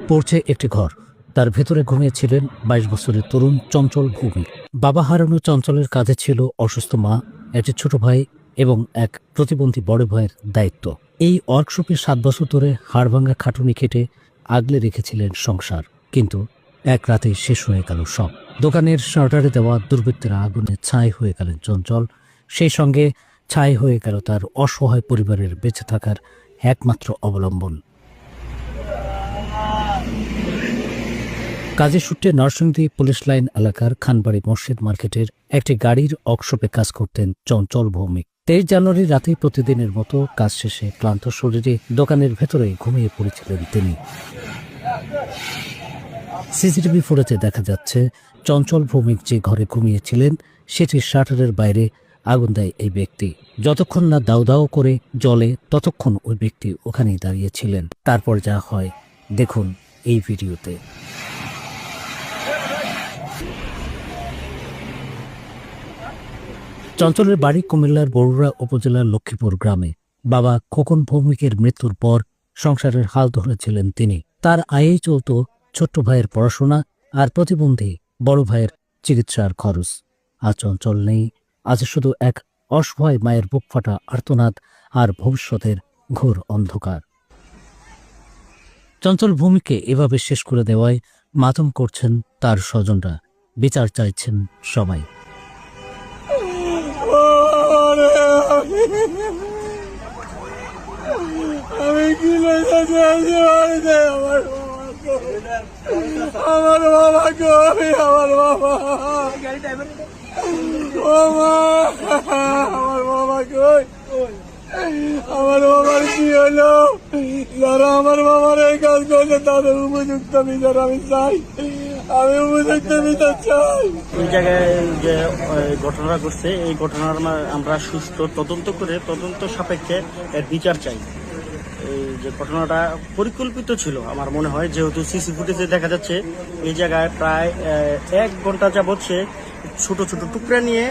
পড়ছে একটি ঘর। তার ভেতরে ঘুমিয়েছিলেন ২২ বছরের তরুণ চঞ্চল ভৌমিক। বাবা হারানো চঞ্চলের কাঁধে ছিল অসুস্থ মা, একটি ছোট ভাই এবং এক প্রতিবন্ধী বড় ভাইয়ের দায়িত্ব। এই ওয়ার্কশপে ৭ বছর ধরে হাড়ভাঙা খাটুনি খেটে আগলে রেখেছিলেন সংসার, কিন্তু এক রাতে শেষ হয়ে গেল সব। দোকানের শাটারে দেওয়া দুর্বৃত্তের আগুনে ছাই হয়ে গেলেন চঞ্চল, সেই সঙ্গে ছাই হয়ে গেল তার অসহায় পরিবারের বেঁচে থাকার একমাত্র অবলম্বন। কাজের সূত্রে নরসিংদী পুলিশ লাইন এলাকার খানবাড়ি মসজিদ মার্কেটের একটি গাড়ির ওয়ার্কশপে কাজ করতেন চঞ্চল ভৌমিক। ২৩ জানুয়ারি রাতে প্রতিদিনের মতো কাজ শেষে ক্লান্ত শরীরে দোকানের ভেতরে ঘুমিয়ে পড়েছিলেন তিনি। সিসিটিভি ফুটেজে দেখা যাচ্ছে চঞ্চল ভৌমিক যে ঘরে ঘুমিয়েছিলেন সেটির শাটারের বাইরে আগুন দেয় এই ব্যক্তি। যতক্ষণ না দাউ দাউ করে জ্বলে ততক্ষণ ওই ব্যক্তি ওখানেই দাঁড়িয়েছিলেন। তারপর যা হয় দেখুন এই ভিডিওতে। চঞ্চলের বাড়ি কুমিল্লার বরুড়া উপজেলার লক্ষ্মীপুর গ্রামে। বাবা খোকন ভৌমিকের মৃত্যুর পর সংসারের হাল ধরেছিলেন তিনি। তার আয়েই চলত ছোট্ট ভাইয়ের পড়াশোনা আর প্রতিবন্ধী বড় ভাইয়ের চিকিৎসার খরচ। আজ চঞ্চল নেই, আজ শুধু এক অসহায় মায়ের বুক ফাটা আর্তনাদ আর ভবিষ্যতের ঘোর অন্ধকার। চঞ্চল ভূমিকে এভাবে শেষ করে দেওয়ায় মাতম করছেন তার স্বজনরা, বিচার চাইছেন সবাই। আমি কি আমার বাবা কই, আমার বাবা, ও মা, আমার বাবা কই, আমার বাবার কি হলো? যারা আমার বাবার এই কাজ করছে তাদের উপযুক্ত বিচার আমি চাই, আমি উপযুক্ত বিচার চাই। এই জায়গায় যে ঘটনা ঘটছে এই ঘটনার আমরা সুস্থ তদন্ত করে তদন্ত সাপেক্ষে এর বিচার চাই। এই যে ঘটনাটা পরিকল্পিত ছিল আমার মনে হয়, যেহেতু সিসি ফুটেজে দেখা যাচ্ছে এই জায়গায় প্রায় 1 ঘন্টা যাবৎ সে ছোট ছোট টুকরা নিয়ে